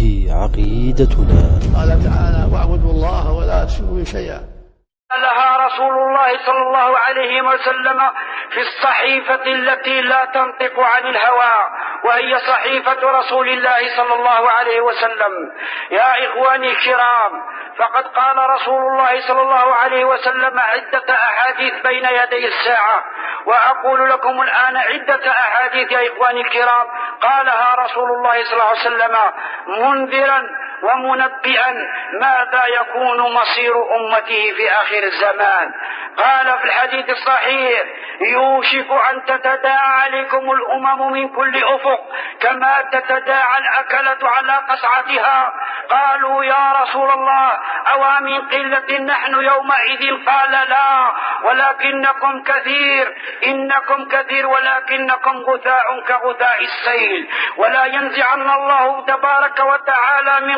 هذه عقيدتنا. قال تعالى: واعبدوا الله ولا تشركوا به شيئا. لها رسول الله صلى الله عليه وسلم في الصحيفة التي لا تنطق عن الهوى، وهي صحيفة رسول الله صلى الله عليه وسلم. يا إخواني الكرام، فقد قال رسول الله صلى الله عليه وسلم عدة أحاديث بين يدي الساعة، وأقول لكم الآن عدة أحاديث يا إخواني الكرام قالها رسول الله صلى الله عليه وسلم منذرا ومنبئا ماذا يكون مصير أمته في آخر الزمان. قال في الحديث الصحيح: يوشك أن تتداعى عليكم الأمم من كل أفق كما تتداعى الأكلة على قصعتها. قالوا: يا رسول الله، أو من قلة نحن يومئذ؟ قال: لا، ولكنكم كثير، إنكم كثير ولكنكم غثاء كغثاء السيل. ولا ينزعن الله تبارك وتعالى من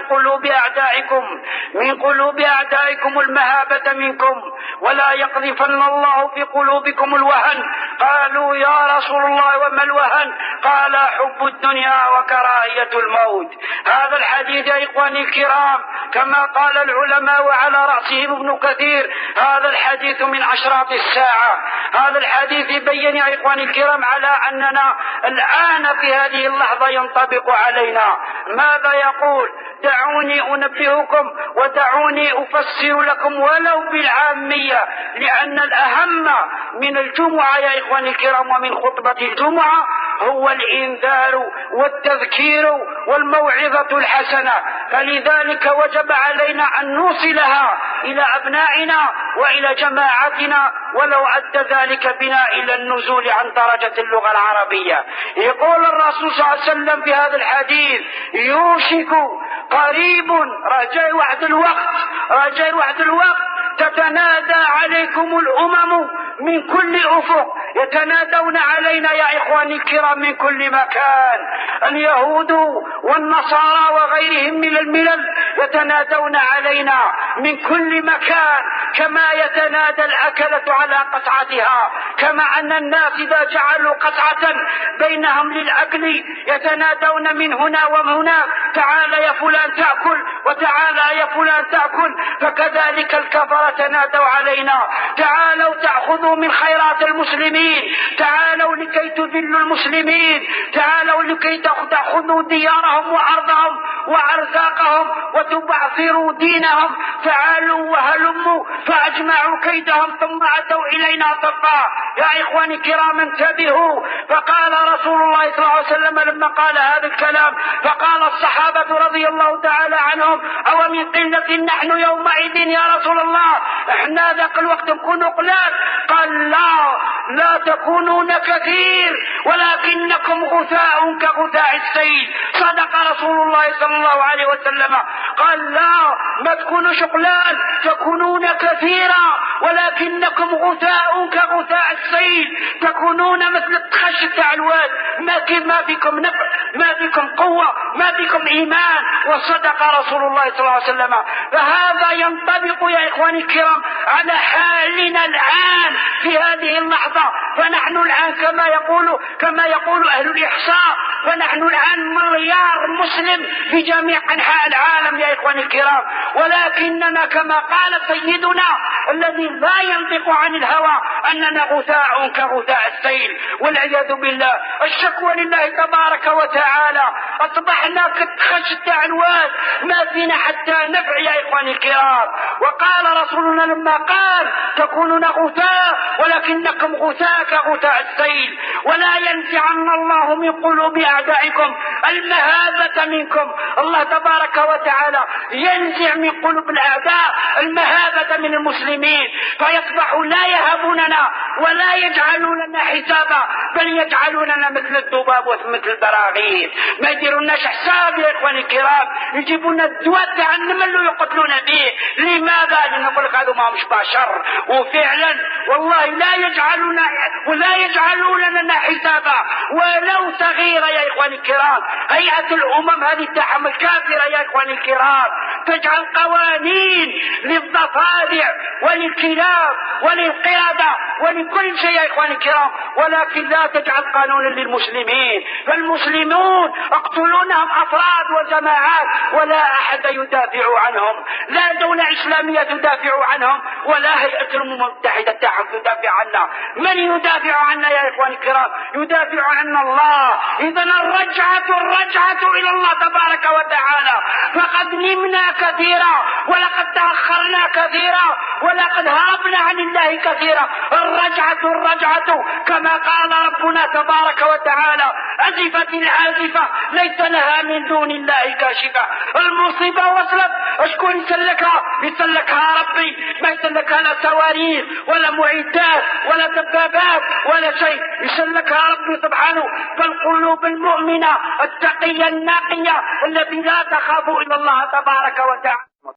قلوب أعدائكم المهابة منكم، ولا يقذفن الله في قلوبكم الوهن. قالوا: يا رسول الله، وما الوهن؟ قال: حب الدنيا وكراهية الموت. هذا الحديث يا إخواني الكرام كما قال العلماء وعلى رأسهم ابن كثير، هذا الحديث من أشراط الساعة. هذا الحديث يبين يا إخواني الكرام على أننا الآن في هذه اللحظة ينطبق علينا. ماذا يقول؟ دعوني أنبهكم ودعوني أفسر لكم ولو بالعامية، لأن الأهم من الجمعة يا إخواني الكرام ومن خطبة الجمعة هو الإنذار والتذكير والموعظة الحسنة. فلذلك وجب علينا أن نوصلها إلى أبنائنا وإلى جماعتنا، ولو أدى ذلك بنا إلى النزول عن درجة اللغة العربية. يقول الرسول صلى الله عليه وسلم في هذا الحديث: يوشك، قريب، رجاء وعد الوقت تتنادى عليكم الأمم من كل أفق، يتنادون علينا يا إخواني الكرام من كل مكان. اليهود والنصارى وغيرهم من الملل يتنادون علينا من كل مكان، كما يتنادى الأكلة على قطعتها، كما أن الناس إذا جعلوا قطعة بينهم للأكل يتنادون من هنا ومن هنا: تعال يا فلان تأكل، وتعال يا فلان تأكل. فكذلك الكفرة تنادوا علينا: تعالوا تأخذوا من خيرات المسلمين، تعالوا لكي تذلوا المسلمين، تعالوا لكي تأخذوا ديارهم وأرضهم وأرزاقهم وتبعثروا دينهم، تعالوا وهلموا. فأجمعوا كيدهم ثم أتوا إلينا صفا. يا إخواني الكرام انتبهوا. فقال رسول الله صلى الله عليه وسلم لما قال هذا الكلام، فقال الصحابة رضي الله تعالى عنهم: أو من قلة نحن يومئذ يا رسول الله؟ احنا ذاك الوقت نكونوا قلال؟ قال: لا تكونون كثير ولكنكم غثاء كغثاء السيل. صدق رسول الله صلى الله عليه وسلم. قال: لا، ما تكونوش قلال، تكونون كثيرا ولكنكم غثاء كغثاء السيل، تكونون مثل التخش تاع الواد، ما بكم نفع، ما بكم قوة، ما بكم إيمان. وصدق رسول الله صلى الله عليه وسلم. فهذا ينطبق يا إخواني الكرام على حالنا الآن في هذه اللحظة. فنحن الآن كما يقول أهل الإحصاء، فنحن الآن مليار مسلم في جميع أنحاء العالم يا إخواني الكرام، ولكننا كما قال سيدنا الذي لا ينطق عن الهوى أننا غثاء كغثاء السيل، والعياذ بالله. الشكوى لله تبارك وتعالى. أصبحنا كالتخش تاع الواد، ما فينا حتى نفع يا إخواني الكرام. وقال رسولنا لما قال: تكونون غثاء ولكنكم غثاء كغثاء السيل. ولا ينزعن الله من قلوب أعدائكم المهابة منكم. الله تبارك وتعالى ينزع من قلوب الأعداء المهابة من المسلمين، فيصبحوا لا يهابوننا ولا يجعلون لنا حسابا، بل يجعلوننا مثل الذباب ومثل البراغيث. ما يديروناش حساب يا إخواني الكرام، يجيبون الدواء تاع النمل ويقتلون به. لماذا؟ لنقول لك هذو ما همش بشر، وفعلا والله لا يجعلون لنا حسابا ولو صغيرة يا إخواني الكرام. هيئة الأمم هذه تاعهم الكافرة يا إخواني الكرام تجعل قوانين للضفادع وللكلاب وللقردة من كل شيء يا إخواني الكرام، ولكن لا تجعل قانونا للمسلمين، فالمسلمون اقتلونهم أفراد وجماعات ولا أحد يدافع عنهم، لا دولة إسلامية تدافع عنهم ولا هيئة الأمم المتحدة تدافع عنا. من يدافع عنا يا إخواني الكرام؟ يدافع عنا الله. إذن الرجعة إلى الله تبارك وتعالى. فقد نمنا كثيرا ولقد تأخرنا كثيرا ولقد هربنا عن الله كثيرا. الرجعة كما قال ربنا تبارك وتعالى: أزفت العازفة ليس لها من دون الله كاشفة. المصيبة وصلت، اشكون يسلكها ربي؟ ما يسلكها لا صواريخ ولا معدات ولا دبابات ولا شيء، يسلكها ربي سبحانه. فالقلوب المؤمنة التقية النقية التي لا تخاف إلا الله تبارك وتعالى.